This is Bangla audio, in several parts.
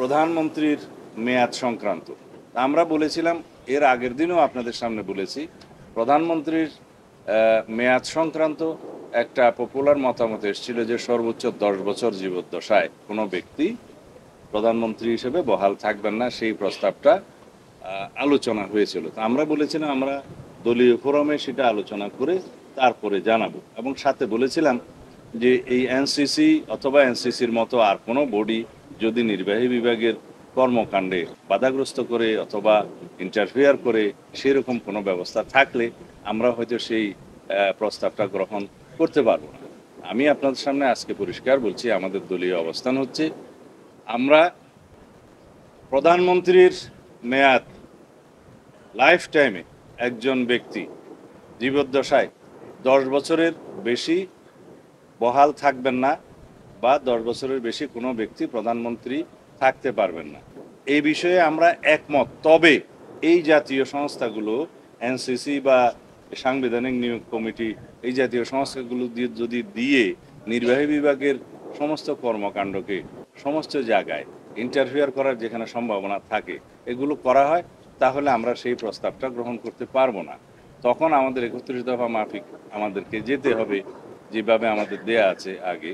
প্রধানমন্ত্রীর মেয়াদ সংক্রান্ত। আমরা বলেছিলাম, এর আগের দিনও আপনাদের সামনে বলেছি, প্রধানমন্ত্রীর মেয়াদ সংক্রান্ত একটা পপুলার মতামত এসেছিল যে সর্বোচ্চ 10 বছর জীবদ্দশায় কোনো ব্যক্তি প্রধানমন্ত্রী হিসেবে বহাল থাকবেন না, সেই প্রস্তাবটা আলোচনা হয়েছিল। তো আমরা বলেছিলাম আমরা দলীয় ফোরামে সেটা আলোচনা করে তারপরে জানাবো, এবং সাথে বলেছিলাম যে এই এনসিসি অথবা এনসিসির মতো আর কোনো বডি যদি নির্বাহী বিভাগের কর্মকাণ্ডে বাধাগ্রস্ত করে অথবা ইন্টারফেয়ার করে সেরকম কোনো ব্যবস্থা থাকলে আমরা হয়তো সেই প্রস্তাবটা গ্রহণ করতে পারবো না। আমি আপনাদের সামনে আজকে পরিষ্কার বলছি, আমাদের দলীয় অবস্থান হচ্ছে আমরা প্রধানমন্ত্রীর মেয়াদ লাইফ টাইমে একজন ব্যক্তি জীবদ্দশায় 10 বছরের বেশি বহাল থাকবেন না, বা 10 বছরের বেশি কোনো ব্যক্তি প্রধানমন্ত্রী থাকতে পারবেন না, এই বিষয়ে আমরা একমত। তবে এই জাতীয় সংস্থাগুলো এনসিসি বা সাংবিধানিক নিয়োগ কমিটি, এই জাতীয় সংস্থাগুলো দিয়ে নির্বাহী বিভাগের সমস্ত কর্মকাণ্ডকে সমস্ত জায়গায় ইন্টারফেয়ার করার যেখানে সম্ভাবনা থাকে এগুলো করা হয়, তাহলে আমরা সেই প্রস্তাবটা গ্রহণ করতে পারবো না। তখন আমাদের 31 দফা মাফিক আমাদেরকে যেতে হবে, যেভাবে আমাদের দেয়া আছে আগে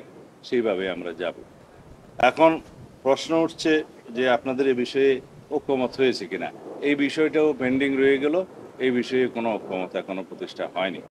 সেইভাবে আমরা যাব। এখন প্রশ্ন উঠছে যে আপনাদের এই বিষয়ে ঐক্যমত হয়েছে কিনা। এই বিষয়টাও পেন্ডিং রয়ে গেল, এই বিষয়ে কোনো ঐক্যমত এখনো প্রতিষ্ঠা হয়নি।